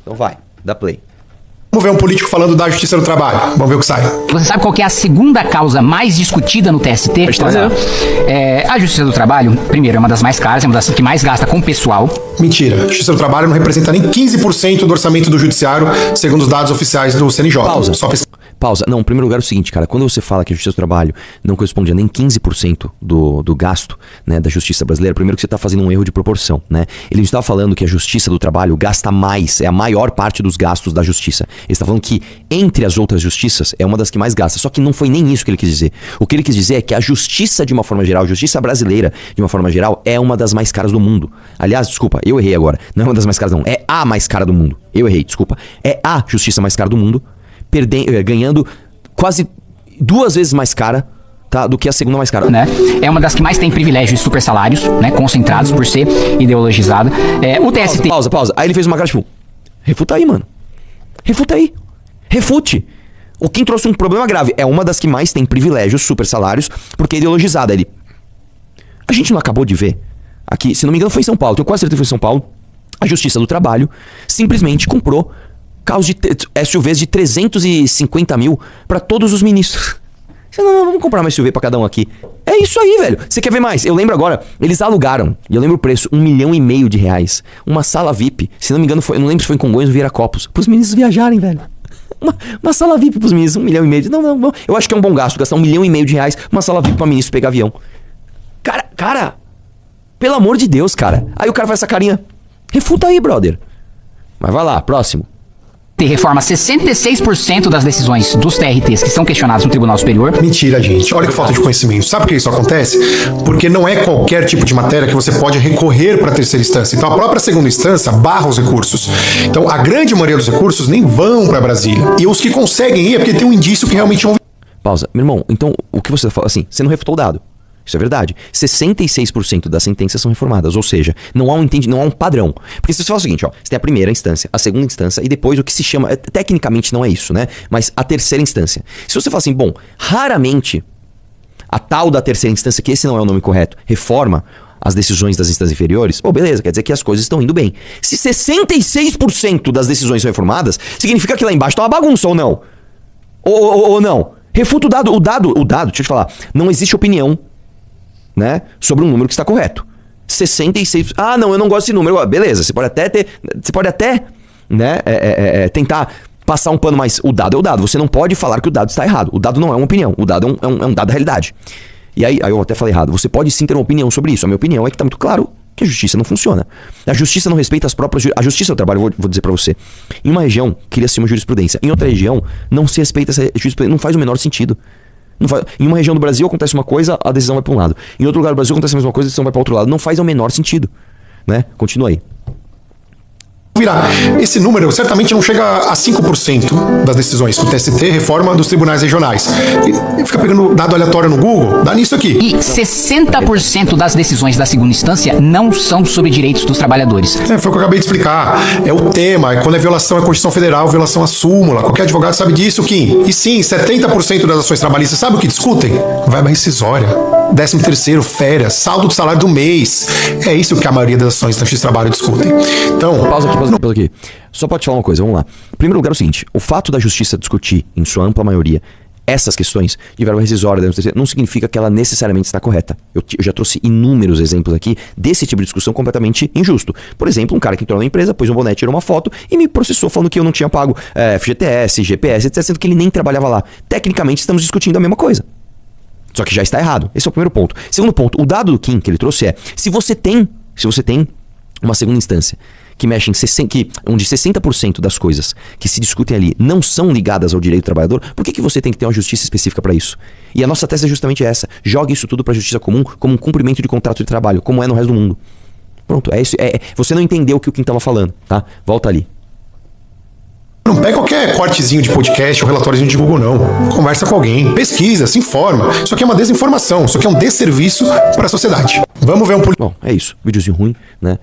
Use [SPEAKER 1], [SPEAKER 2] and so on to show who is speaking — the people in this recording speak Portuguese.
[SPEAKER 1] Então vai, dá play.
[SPEAKER 2] Vamos ver um político falando da Justiça do Trabalho. Vamos ver o que sai.
[SPEAKER 3] Você sabe qual que é a segunda causa mais discutida no TST? A Justiça do Trabalho, primeiro, é uma das mais caras, é uma das que mais gasta com pessoal.
[SPEAKER 2] Mentira. A Justiça do Trabalho não representa nem 15% do orçamento do Judiciário, segundo os dados oficiais do CNJ.
[SPEAKER 1] Pausa. Não, em primeiro lugar é o seguinte, cara. Quando você fala que a Justiça do Trabalho não corresponde a nem 15% do gasto, né, da Justiça brasileira, primeiro que você está fazendo um erro de proporção, né? Ele não está falando que a Justiça do Trabalho gasta mais, é a maior parte dos gastos da Justiça. Ele está falando que, entre as outras justiças, é uma das que mais gasta. Só que não foi nem isso que ele quis dizer. O que ele quis dizer é que a Justiça, de uma forma geral, a Justiça brasileira, de uma forma geral, é uma das mais caras do mundo. Aliás, desculpa, eu errei agora. Não é uma das mais caras, não. É a mais cara do mundo. Eu errei, desculpa. É a Justiça mais cara do mundo, ganhando quase 2 vezes mais cara, tá, do que a segunda mais cara.
[SPEAKER 3] Né? É uma das que mais tem privilégios e super salários, né, concentrados por ser ideologizada. O TST...
[SPEAKER 1] Pausa. Aí ele fez uma cara tipo, refuta aí, mano. Refuta aí. Refute. O Kim trouxe um problema grave. É uma das que mais tem privilégios, super salários, porque é ideologizada. Ele... A gente não acabou de ver aqui, se não me engano foi em São Paulo, tenho quase certeza que foi em São Paulo, a Justiça do Trabalho simplesmente comprou carros de SUVs de 350 mil pra todos os ministros. Não, vamos comprar uma SUV pra cada um aqui. É isso aí, velho. Você quer ver mais? Eu lembro agora, eles alugaram, e eu lembro o preço, R$1,5 milhão. Uma sala VIP, se não me engano, eu não lembro se foi em Congonhas ou Viracopos, pros ministros viajarem, velho. Uma sala VIP pros ministros, R$1,5 milhão. Não. Eu acho que é um bom gasto, gastar R$1,5 milhão, uma sala VIP pra ministro pegar avião. Cara, pelo amor de Deus, cara. Aí o cara faz essa carinha. Refuta aí, brother. Mas vai lá, próximo.
[SPEAKER 3] Reforma 66% das decisões dos TRTs que são questionados no Tribunal Superior.
[SPEAKER 2] Mentira, gente. Olha que falta de conhecimento. Sabe por que isso acontece? Porque não é qualquer tipo de matéria que você pode recorrer para a terceira instância. Então a própria segunda instância barra os recursos. Então a grande maioria dos recursos nem vão para Brasília. E os que conseguem ir é porque tem um indício que realmente vão...
[SPEAKER 1] Pausa. Meu irmão, então o que você fala assim, você não refutou o dado. Isso é verdade. 66% das sentenças são reformadas, ou seja, não há um padrão. Porque se você fala o seguinte, ó, você tem a primeira instância, a segunda instância e depois o que se chama, tecnicamente não é isso, né? Mas a terceira instância. Se você fala assim, bom, raramente a tal da terceira instância, que esse não é o nome correto, reforma as decisões das instâncias inferiores, pô, beleza, quer dizer que as coisas estão indo bem. Se 66% das decisões são reformadas, significa que lá embaixo tá uma bagunça, ou não? Ou não? Refuta o dado, deixa eu te falar, não existe opinião, né, sobre um número que está correto. 66... Ah, não, eu não gosto desse número. Beleza, você pode até né, tentar passar um pano, mas o dado é o dado. Você não pode falar que o dado está errado. O dado não é uma opinião. O dado é um dado da realidade. E aí eu até falei errado. Você pode sim ter uma opinião sobre isso. A minha opinião é que está muito claro que a justiça não funciona. A justiça não respeita as próprias... A justiça do trabalho, vou dizer para você. Em uma região, cria-se uma jurisprudência. Em outra região, não se respeita essa jurisprudência. Não faz o menor sentido. Em uma região do Brasil acontece uma coisa, a decisão vai para um lado. Em outro lugar do Brasil acontece a mesma coisa, a decisão vai para outro lado. Não faz o menor sentido, né? Continua aí.
[SPEAKER 2] Esse número certamente não chega a 5% das decisões que o TST reforma dos tribunais regionais. E fica pegando dado aleatório no Google, dá nisso aqui.
[SPEAKER 3] E 60% das decisões da segunda instância não são sobre direitos dos trabalhadores.
[SPEAKER 2] Foi o que eu acabei de explicar. É o tema, é quando é violação à Constituição Federal, violação à súmula. Qualquer advogado sabe disso, Kim. E sim, 70% das ações trabalhistas, sabe o que discutem? Verba rescisória, 13º, férias, saldo do salário do mês. É isso que a maioria das ações da Justiça do Trabalho discutem. Então...
[SPEAKER 1] Pausa aqui. Só pode te falar uma coisa, vamos lá. Em primeiro lugar é o seguinte, o fato da justiça discutir, em sua ampla maioria, essas questões de verba rescisória não significa que ela necessariamente está correta. Eu já trouxe inúmeros exemplos aqui desse tipo de discussão completamente injusto. Por exemplo, um cara que entrou na empresa, pôs um boné, tirou uma foto e me processou falando que eu não tinha pago FGTS, GPS, etc, sendo que ele nem trabalhava lá. Tecnicamente estamos discutindo a mesma coisa. Só que já está errado. Esse é o primeiro ponto. Segundo ponto, o dado do Kim que ele trouxe é, se você tem uma segunda instância que mexe onde 60% das coisas que se discutem ali não são ligadas ao direito do trabalhador, por que você tem que ter uma justiça específica para isso? E a nossa tese é justamente essa. Jogue isso tudo para a justiça comum como um cumprimento de contrato de trabalho, como é no resto do mundo. Pronto, é isso. Você não entendeu o que o Kim estava falando, tá? Volta ali.
[SPEAKER 2] Não pega qualquer cortezinho de podcast ou relatóriozinho de Google, não. Conversa com alguém, pesquisa, se informa. Isso aqui é uma desinformação, isso aqui é um desserviço para a sociedade. Vamos ver um político.
[SPEAKER 1] Bom, é isso. Videozinho ruim, né?